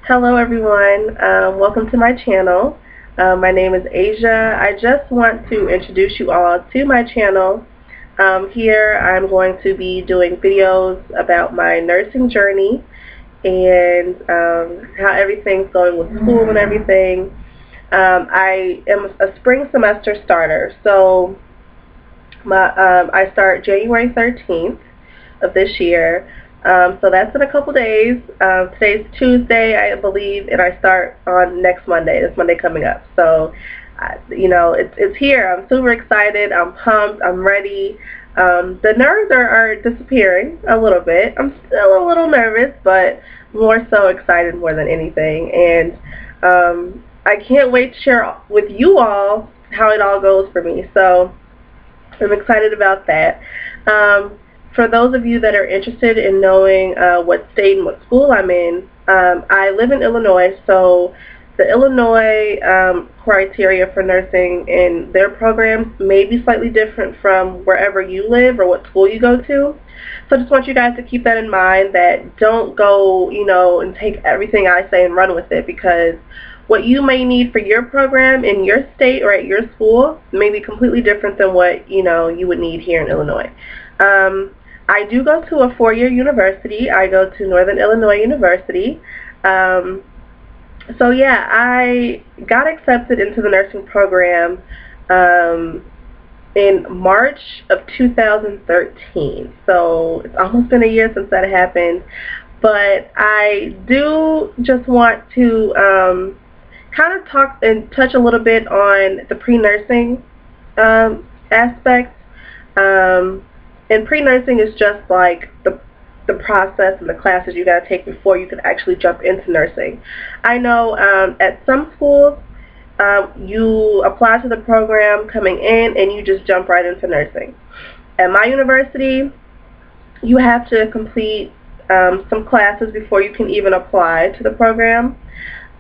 Hello everyone, welcome to my channel. My name is Asia. I just want to introduce you all to my channel. Here I'm going to be doing videos about my nursing journey and how everything's going with school and everything. I am a spring semester starter, so I start January 13th of this year. So that's in a couple days. Today's Tuesday, I believe, and I start on next Monday. This Monday coming up. So, it's here. I'm super excited. I'm pumped. I'm ready. The nerves are disappearing a little bit. I'm still a little nervous, but more so excited more than anything. And I can't wait to share with you all how it all goes for me. So I'm excited about that. For those of you that are interested in knowing what state and what school I'm in, I live in Illinois, so the Illinois criteria for nursing and their programs may be slightly different from wherever you live or what school you go to. So I just want you guys to keep that in mind, that don't go, and take everything I say and run with it, because what you may need for your program in your state or at your school may be completely different than what you would need here in Illinois. I do go to a four-year university. I go to Northern Illinois University. So yeah, I got accepted into the nursing program in March of 2013. So it's almost been a year since that happened. But I do just want to kind of talk and touch a little bit on the pre-nursing aspect. And pre-nursing is just like the process and the classes you got to take before you can actually jump into nursing. I know at some schools you apply to the program coming in and you just jump right into nursing. At my university, you have to complete some classes before you can even apply to the program.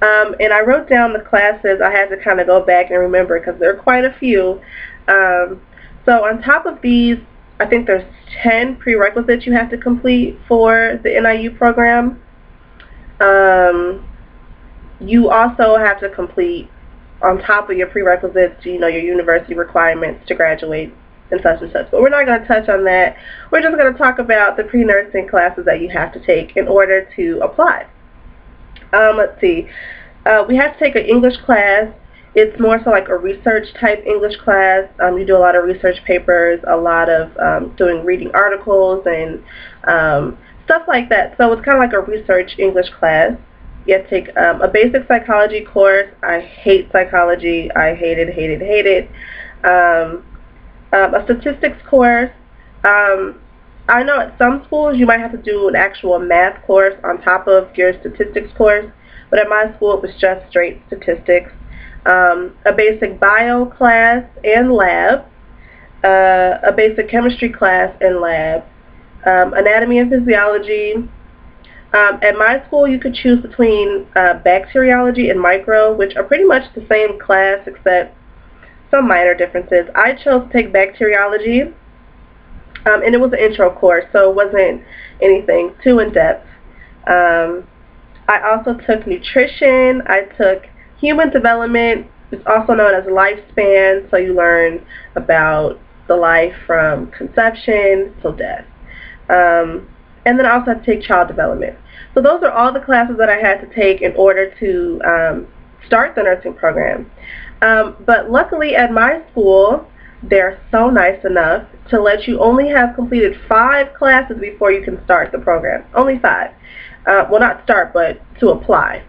And I wrote down the classes. I had to kind of go back and remember because there are quite a few. So on top of these, I think there's 10 prerequisites you have to complete for the NIU program. You also have to complete, on top of your prerequisites, your university requirements to graduate and such and such. But we're not going to touch on that. We're just going to talk about the pre-nursing classes that you have to take in order to apply. Let's see. We have to take an English class. It's more so like a research type English class. You do a lot of research papers, a lot of doing reading articles and stuff like that. So it's kind of like a research English class. You have to take a basic psychology course. I hate psychology. I hate it. A statistics course. I know at some schools you might have to do an actual math course on top of your statistics course, but at my school it was just straight statistics. A basic bio class and lab, a basic chemistry class and lab, anatomy and physiology. At my school you could choose between bacteriology and micro, which are pretty much the same class except some minor differences. I chose to take bacteriology, and it was an intro course, so it wasn't anything too in-depth. I also took nutrition. I took human development. It's also known as lifespan, so you learn about the life from conception till death. And then I also had to take child development. So those are all the classes that I had to take in order to start the nursing program. But luckily at my school, they're so nice enough to let you only have completed 5 classes before you can start the program. Only 5. Well, not start, but to apply.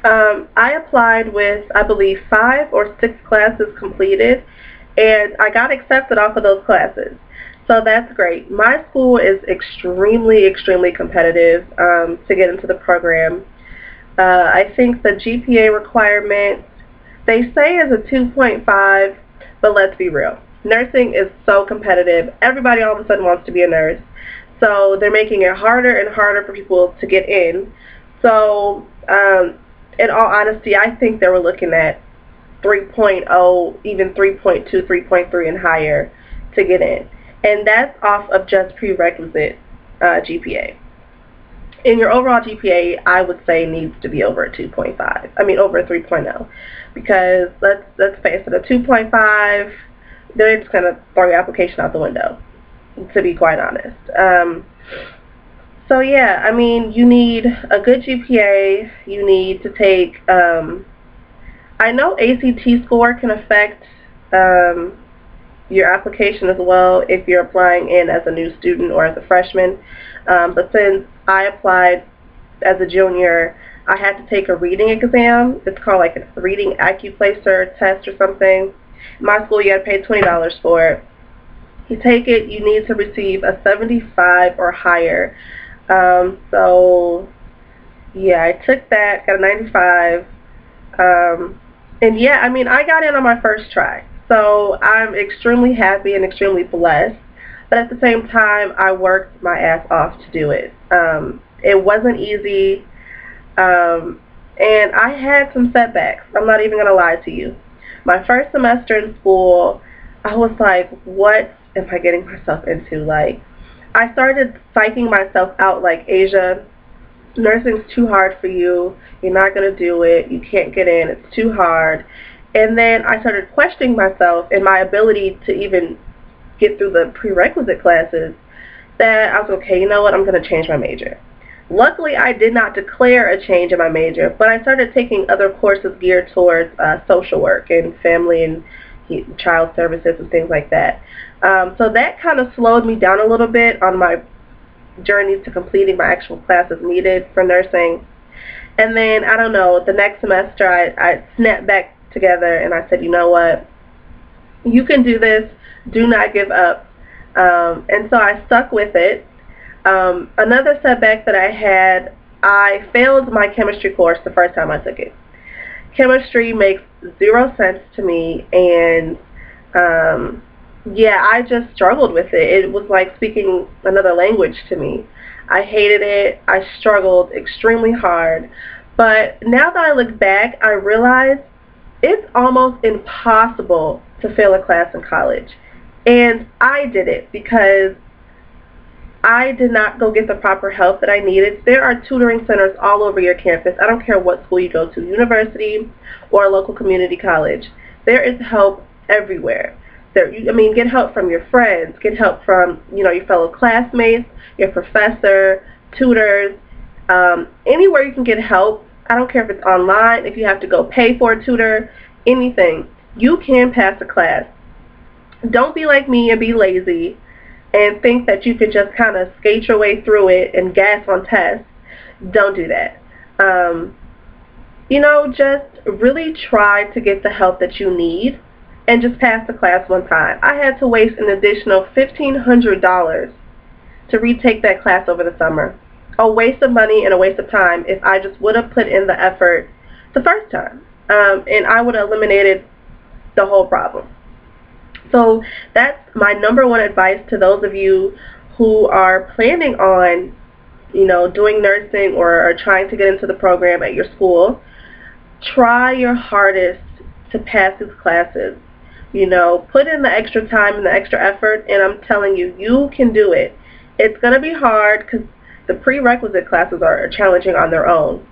I applied with, I believe, 5 or 6 classes completed, and I got accepted off of those classes. So that's great. My school is extremely competitive to get into the program. I think the GPA requirement, they say is a 2.5, but let's be real. Nursing is so competitive. Everybody all of a sudden wants to be a nurse. So they're making it harder and harder for people to get in. So in all honesty, I think they were looking at 3.0, even 3.2, 3.3 and higher to get in. And that's off of just prerequisite GPA. And your overall GPA, I would say, needs to be over a 2.5. I mean, over a 3.0, because let's face it, a 2.5, they're just gonna throw your application out the window, to be quite honest. So yeah, I mean, you need a good GPA. You need to take. I know ACT score can affect your application as well if you're applying in as a new student or as a freshman. But since I applied as a junior, I had to take a reading exam. It's called like a reading AccuPlacer test or something. In my school, you had to pay $20 for it. You take it, you need to receive a 75 or higher. So yeah, I took that, got a 95. And yeah, I mean, I got in on my first try. So I'm extremely happy and extremely blessed. But at the same time, I worked my ass off to do it. It wasn't easy. And I had some setbacks. I'm not even going to lie to you. My first semester in school, I was like, what am I getting myself into? Like, I started psyching myself out like, Asia, nursing's too hard for you. You're not going to do it. You can't get in. It's too hard. And then I started questioning myself and my ability to even get through the prerequisite classes, that I was okay, you know what, I'm going to change my major. Luckily, I did not declare a change in my major, but I started taking other courses geared towards social work and family and child services and things like that. So that kind of slowed me down a little bit on my journey to completing my actual classes needed for nursing. And then, I don't know, the next semester I snapped back together and I said, you know what, you can do this, do not give up. And so I stuck with it. Another setback that I had, I failed my chemistry course the first time I took it. Chemistry makes 0 sense to me, and yeah, I just struggled with it. It was like speaking another language to me. I hated it. I struggled extremely hard. But now that I look back, I realize it's almost impossible to fail a class in college. And I did it because I did not go get the proper help that I needed. There are tutoring centers all over your campus. I don't care what school you go to, university or a local community college. There is help everywhere. Get help from your friends, get help from, your fellow classmates, your professor, tutors, anywhere you can get help. I don't care if it's online, if you have to go pay for a tutor, anything. You can pass a class. Don't be like me and be lazy and think that you can just kind of skate your way through it and gas on tests. Don't do that. Just really try to get the help that you need and just pass the class one time. I had to waste an additional $1,500 to retake that class over the summer. A waste of money and a waste of time if I just would have put in the effort the first time. And I would have eliminated the whole problem. So that's my number one advice to those of you who are planning on, doing nursing or are trying to get into the program at your school. Try your hardest to pass these classes. Put in the extra time and the extra effort, and I'm telling you, you can do it. It's going to be hard because the prerequisite classes are challenging on their own.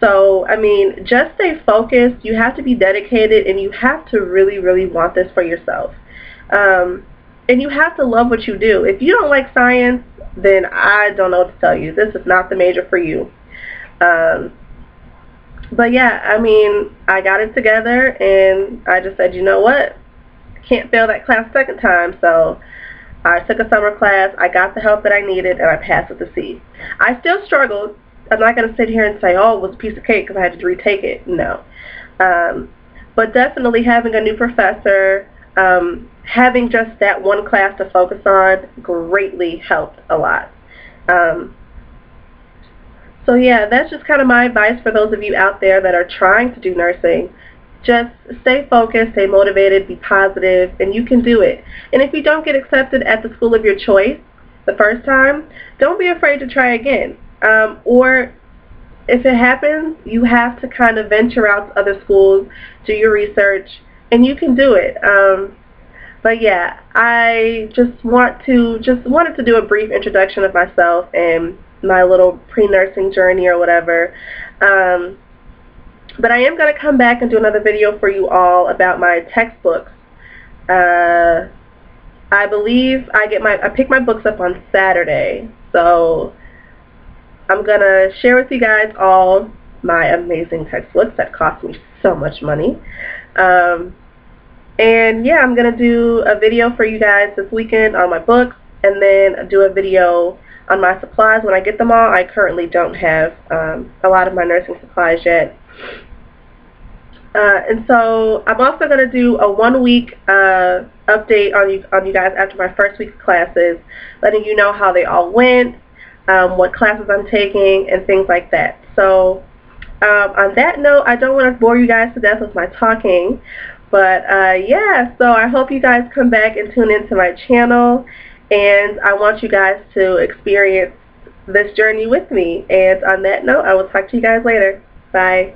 So, just stay focused. You have to be dedicated, and you have to really, really want this for yourself. And you have to love what you do. If you don't like science, then I don't know what to tell you. This is not the major for you. But yeah, I got it together, and I just said, you know what? Can't fail that class second time, so I took a summer class, I got the help that I needed, and I passed with a C. I still struggled. I'm not going to sit here and say, oh, it was a piece of cake because I had to retake it. No. But definitely having a new professor, having just that one class to focus on greatly helped a lot. So yeah, that's just kind of my advice for those of you out there that are trying to do nursing. Just stay focused, stay motivated, be positive, and you can do it. And if you don't get accepted at the school of your choice the first time, don't be afraid to try again. Or if it happens, you have to kind of venture out to other schools, do your research, and you can do it. But yeah, I wanted to do a brief introduction of myself and my little pre-nursing journey or whatever. But I am going to come back and do another video for you all about my textbooks. I believe I pick my books up on Saturday, so I'm going to share with you guys all my amazing textbooks that cost me so much money. And yeah, I'm going to do a video for you guys this weekend on my books, and then do a video on my supplies when I get them all. I currently don't have a lot of my nursing supplies yet. And so I'm also going to do a 1-week update on you guys after my first week of classes, letting you know how they all went, what classes I'm taking, and things like that. So on that note, I don't want to bore you guys to death with my talking, but yeah, so I hope you guys come back and tune into my channel, and I want you guys to experience this journey with me. And on that note, I will talk to you guys later. Bye.